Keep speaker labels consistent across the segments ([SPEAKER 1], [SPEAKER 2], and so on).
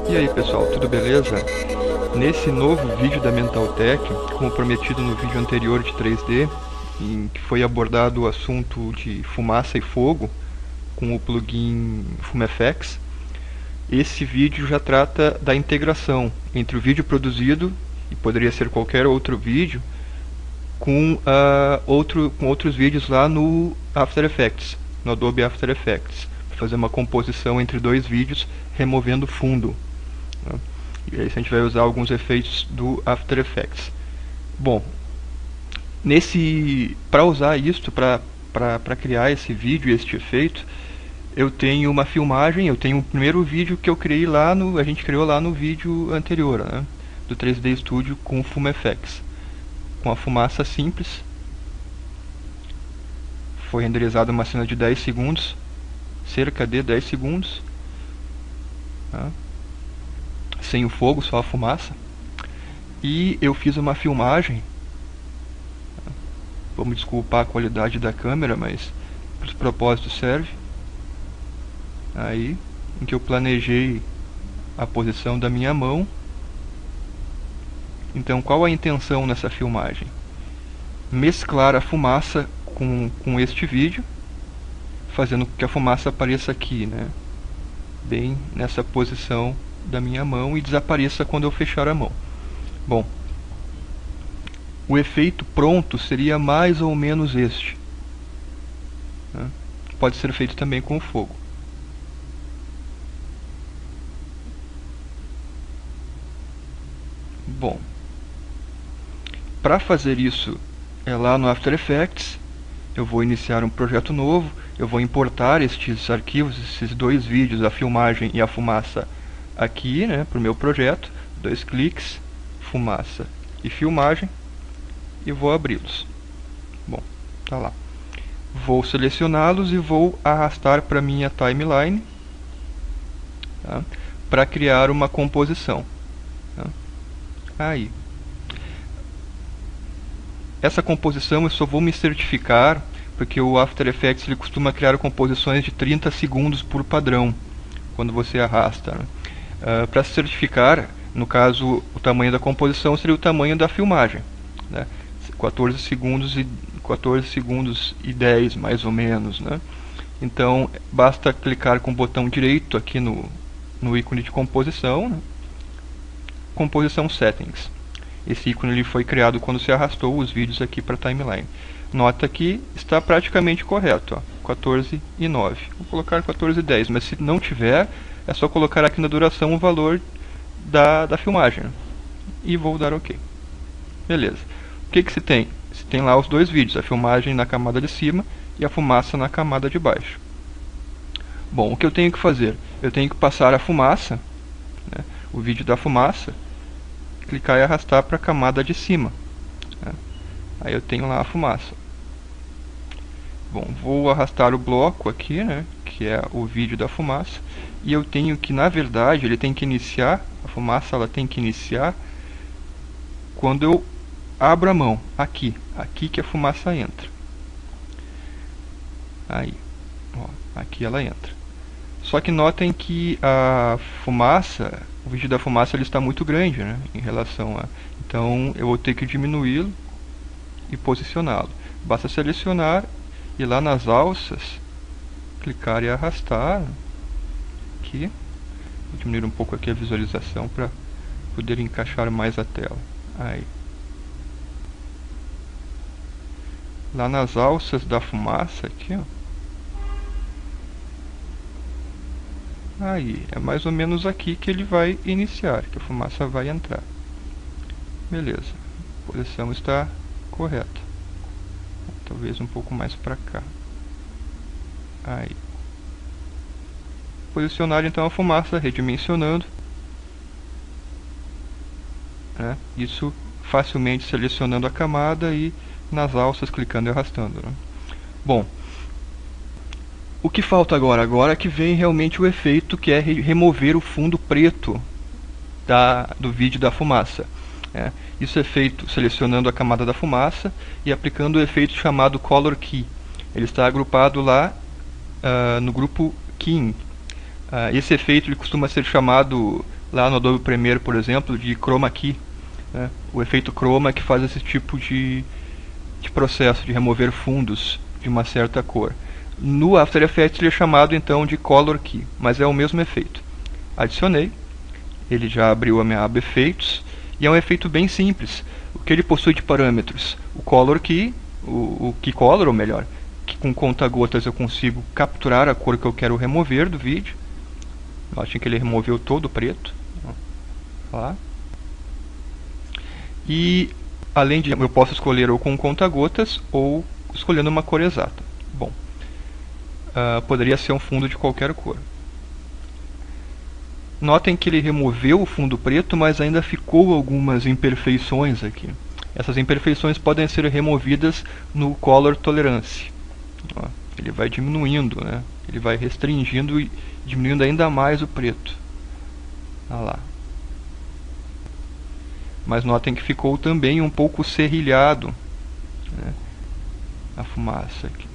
[SPEAKER 1] E aí pessoal, tudo beleza? Nesse novo vídeo da Mentaltech, como prometido no vídeo anterior de 3D, em que foi abordado o assunto de fumaça e fogo com o plugin FumeFX, esse vídeo já trata da integração entre o vídeo produzido, e poderia ser qualquer outro vídeo, com outros vídeos lá no After Effects, no Adobe After Effects, para fazer uma composição entre dois vídeos removendo fundo. E aí a gente vai usar alguns efeitos do After Effects. Bom, para usar isso, para criar esse vídeo, este efeito, eu tenho uma filmagem, eu tenho o primeiro vídeo que eu criei lá a gente criou lá no vídeo anterior, né, do 3D Studio com o FumeFX, com a fumaça simples. Foi renderizada uma cena de 10 segundos, cerca de 10 segundos, tá? Sem o fogo, só a fumaça. E eu fiz uma filmagem, vamos desculpar a qualidade da câmera, mas para os propósitos serve. Aí, em que eu planejei a posição da minha mão. Então, qual a intenção nessa filmagem? Mesclar a fumaça com este vídeo, fazendo com que a fumaça apareça aqui, né? Bem nessa posição da minha mão, e desapareça quando eu fechar a mão. Bom, o efeito pronto seria mais ou menos este, né? Pode ser feito também com o fogo. Bom, para fazer isso lá no After Effects, eu vou iniciar um projeto novo, eu vou importar estes arquivos, esses dois vídeos, a filmagem e a fumaça, aqui, né, para o meu projeto. 2 cliques, fumaça e filmagem, e vou abri-los. Bom, tá lá. Vou selecioná-los e vou arrastar para minha timeline, tá, para criar uma composição. Tá. Aí, essa composição eu só vou me certificar, porque o After Effects ele costuma criar composições de 30 segundos por padrão, quando você arrasta, né? Para se certificar, no caso, o tamanho da composição seria o tamanho da filmagem, né? 14 segundos e 10, mais ou menos, né? Então, basta clicar com o botão direito aqui no ícone de composição, né? Composição Settings. Esse ícone ele foi criado quando se arrastou os vídeos aqui para a timeline. Nota que está praticamente correto, ó, 14 e 9. Vou colocar 14 e 10, mas se não tiver, é só colocar aqui na duração o valor da filmagem, né? E vou dar OK. Beleza. O que se tem? Se tem lá os dois vídeos, a filmagem na camada de cima e a fumaça na camada de baixo. Bom, o que eu tenho que fazer? Eu tenho que passar a fumaça, né, o vídeo da fumaça, clicar e arrastar para a camada de cima, né? Aí eu tenho lá a fumaça. Bom, vou arrastar o bloco aqui, né, que é o vídeo da fumaça, e eu tenho que, na verdade, ele tem que iniciar, a fumaça ela tem que iniciar quando eu abro a mão, aqui que a fumaça entra. Aí, ó, aqui ela entra. Só que notem que a fumaça, o vídeo da fumaça ele está muito grande, né, em relação a... Então eu vou ter que diminuí-lo e posicioná-lo. Basta selecionar, ir lá nas alças, clicar e arrastar aqui. Vou diminuir um pouco aqui a visualização para poder encaixar mais a tela. Aí. Lá nas alças da fumaça aqui, ó. Aí, é mais ou menos aqui que ele vai iniciar, que a fumaça vai entrar. Beleza, a posição está correta. Talvez um pouco mais para cá. Aí. Posicionar então a fumaça, redimensionando, né? Isso facilmente selecionando a camada e nas alças clicando e arrastando, né? Bom, o que falta agora? Agora que vem realmente o efeito, que é remover o fundo preto do vídeo da fumaça. Isso é feito selecionando a camada da fumaça e aplicando o efeito chamado Color Key. ele está agrupado lá no grupo Keying. Esse efeito ele costuma ser chamado lá no Adobe Premiere, por exemplo, de Chroma Key, né? O efeito Chroma que faz esse tipo de processo de remover fundos de uma certa cor. No After Effects ele é chamado então de Color Key, mas é o mesmo efeito. Adicionei, ele já abriu a minha aba Efeitos, e é um efeito bem simples. O que ele possui de parâmetros? O Color Key, o Key Color, ou melhor, que com conta-gotas eu consigo capturar a cor que eu quero remover do vídeo. Notem que ele removeu todo o preto. Lá. E além de eu posso escolher ou com conta-gotas ou escolhendo uma cor exata. Bom, poderia ser um fundo de qualquer cor. Notem que ele removeu o fundo preto, mas ainda ficou algumas imperfeições aqui. Essas imperfeições podem ser removidas no Color Tolerance. Ele vai diminuindo, né? Ele vai restringindo e diminuindo ainda mais o preto. Olha lá. Mas notem que ficou também um pouco serrilhado, né, a fumaça aqui.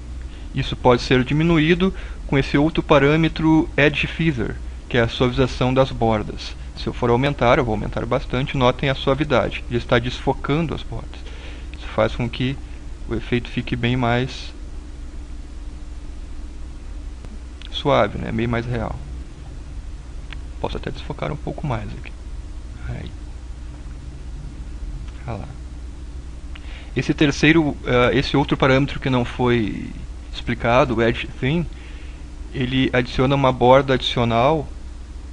[SPEAKER 1] Isso pode ser diminuído com esse outro parâmetro Edge Feather, que é a suavização das bordas. Se eu for aumentar, eu vou aumentar bastante, notem a suavidade. Ele está desfocando as bordas. Isso faz com que o efeito fique bem mais suave, né, bem mais real. Posso até desfocar um pouco mais aqui. Aí. Olha lá. Esse outro parâmetro que não foi explicado, o Edge Thin, ele adiciona uma borda adicional.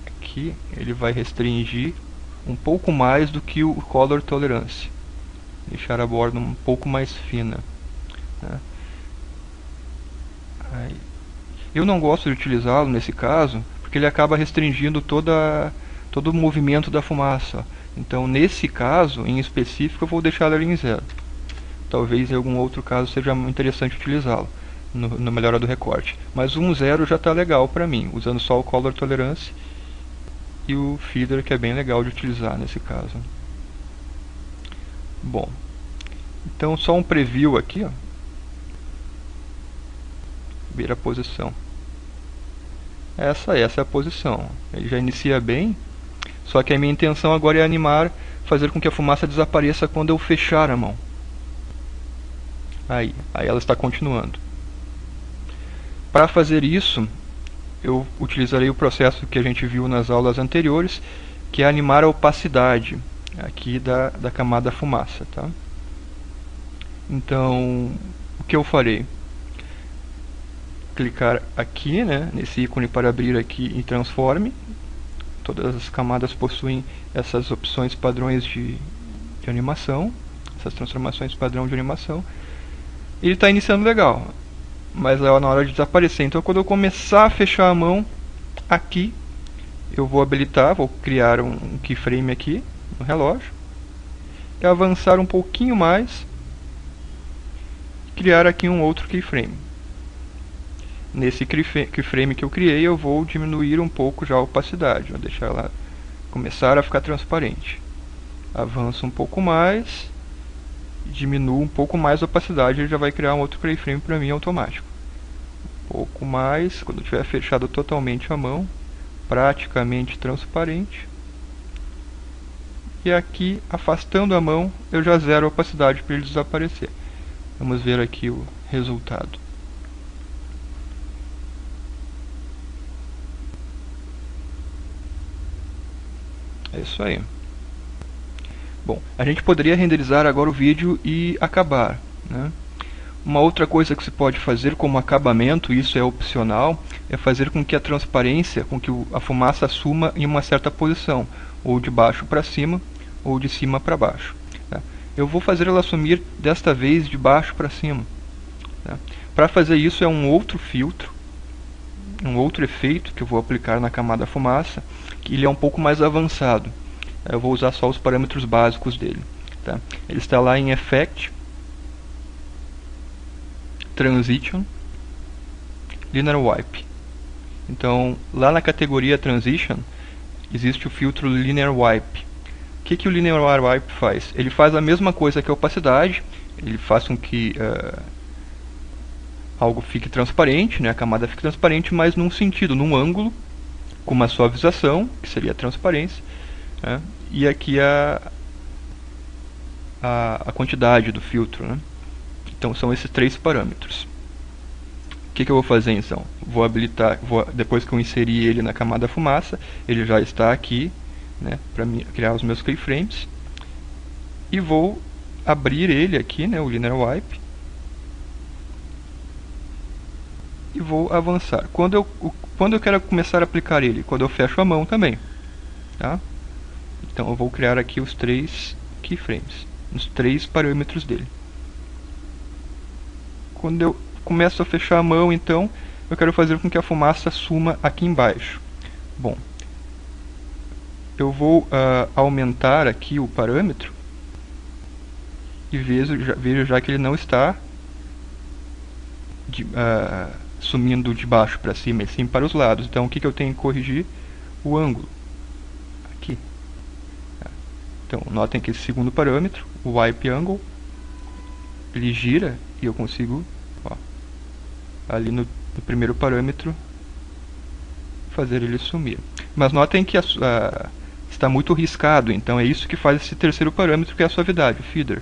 [SPEAKER 1] Aqui ele vai restringir um pouco mais do que o Color Tolerance, deixar a borda um pouco mais fina, né? Aí. Eu não gosto de utilizá-lo nesse caso, porque ele acaba restringindo todo o movimento da fumaça. Então, nesse caso, em específico, eu vou deixar ele em 0. Talvez em algum outro caso seja interessante utilizá-lo na melhora do recorte. Mas 1.0 já está legal para mim, usando só o Color Tolerance e o Feather, que é bem legal de utilizar nesse caso. Bom, então só um preview aqui, ó. Ver a posição. Essa é a posição. Ele já inicia bem. Só que a minha intenção agora é animar, fazer com que a fumaça desapareça quando eu fechar a mão. Aí ela está continuando. Para fazer isso, eu utilizarei o processo que a gente viu nas aulas anteriores, que é animar a opacidade aqui da camada fumaça, tá? Então, o que eu farei? Clicar aqui, né, nesse ícone para abrir aqui em Transform. Todas as camadas possuem essas opções padrões de animação, essas transformações padrão de animação. Ele está iniciando legal, mas é na hora de desaparecer. Então, quando eu começar a fechar a mão, aqui eu vou habilitar, vou criar um keyframe aqui no relógio, e avançar um pouquinho mais, criar aqui um outro keyframe. Nesse keyframe que eu criei, eu vou diminuir um pouco já a opacidade, vou deixar ela começar a ficar transparente. Avanço um pouco mais, diminuo um pouco mais a opacidade, ele já vai criar um outro keyframe para mim automático. Um pouco mais, quando tiver fechado totalmente a mão, praticamente transparente. E aqui, afastando a mão, eu já zero a opacidade para ele desaparecer. Vamos ver aqui o resultado. É isso aí. Bom, a gente poderia renderizar agora o vídeo e acabar, né? Uma outra coisa que se pode fazer como acabamento, isso é opcional, é fazer com que a transparência, com que a fumaça assuma em uma certa posição, ou de baixo para cima, ou de cima para baixo, tá? Eu vou fazer ela assumir desta vez de baixo para cima, tá? Para fazer isso é um outro filtro, um outro efeito que eu vou aplicar na camada fumaça, que ele é um pouco mais avançado. Eu vou usar só os parâmetros básicos dele, tá? Ele está lá em Effect, Transition, Linear Wipe. Então, lá na categoria Transition, existe o filtro Linear Wipe. O que o Linear Wipe faz? Ele faz a mesma coisa que a opacidade, ele faz com que algo fique transparente, né, a camada fique transparente, mas num sentido, num ângulo, com uma suavização, que seria a transparência, né, e aqui a quantidade do filtro, né. Então são esses 3 parâmetros. O que eu vou fazer então? Vou habilitar, depois que eu inserir ele na camada fumaça, ele já está aqui, né, para criar os meus keyframes, e vou abrir ele aqui, né, o Linear Wipe, e vou avançar. Quando eu quero começar a aplicar ele? Quando eu fecho a mão também, tá? Então eu vou criar aqui os 3 keyframes, os 3 parâmetros dele. Quando eu começo a fechar a mão, então, eu quero fazer com que a fumaça suma aqui embaixo. Bom, eu vou aumentar aqui o parâmetro e vejo já que ele não está sumindo de baixo para cima, e sim para os lados. Então, o que eu tenho que corrigir? O ângulo. Aqui. Então, notem que esse segundo parâmetro, o Wipe Angle, ele gira e eu consigo, ó, ali no primeiro parâmetro, fazer ele sumir. Mas notem que está muito riscado, então é isso que faz esse terceiro parâmetro, que é a suavidade, o feather.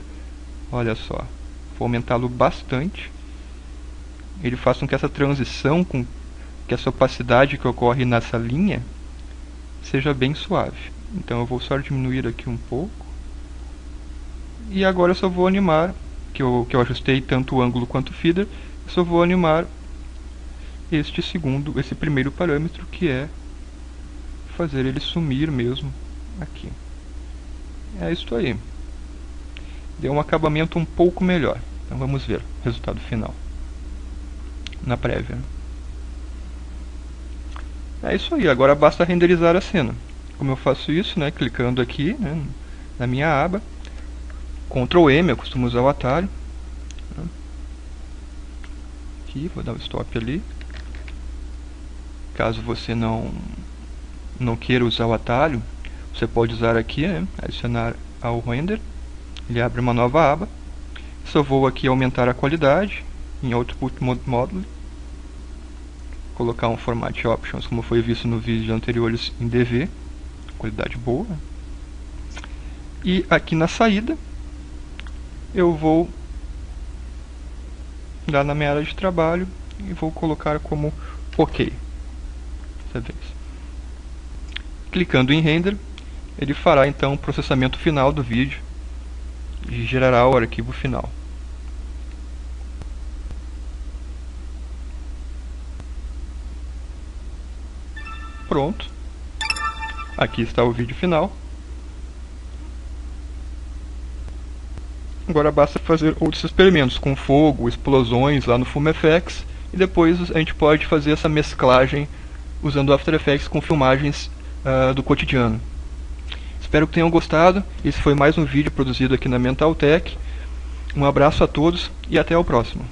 [SPEAKER 1] Olha só, vou aumentá-lo bastante. Ele faz com que essa transição, com que essa opacidade que ocorre nessa linha, seja bem suave. Então eu vou só diminuir aqui um pouco. E agora eu só vou animar, que eu ajustei tanto o ângulo quanto o feather, eu só vou animar esse primeiro parâmetro, que é fazer ele sumir mesmo aqui. É isso aí. Deu um acabamento um pouco melhor. Então vamos ver o resultado final na prévia. É isso aí, agora basta renderizar a cena. Como eu faço isso, né, clicando aqui, né, na minha aba, Ctrl M, eu costumo usar o atalho. Aqui, vou dar um stop ali. Caso você não queira usar o atalho, você pode usar aqui, né, adicionar ao render. Ele abre uma nova aba. Só vou aqui aumentar a qualidade em Output Module. Colocar um Format Options, como foi visto no vídeo anteriores, em DV. Qualidade boa. E aqui na saída, eu vou dar na minha área de trabalho e vou colocar como OK. Dessa vez. Clicando em Render, ele fará então o processamento final do vídeo e gerará o arquivo final. Pronto. Aqui está o vídeo final. Agora basta fazer outros experimentos com fogo, explosões lá no FumeFX, e depois a gente pode fazer essa mesclagem usando o After Effects com filmagens do cotidiano. Espero que tenham gostado. Esse foi mais um vídeo produzido aqui na Mental Tech. Um abraço a todos e até o próximo.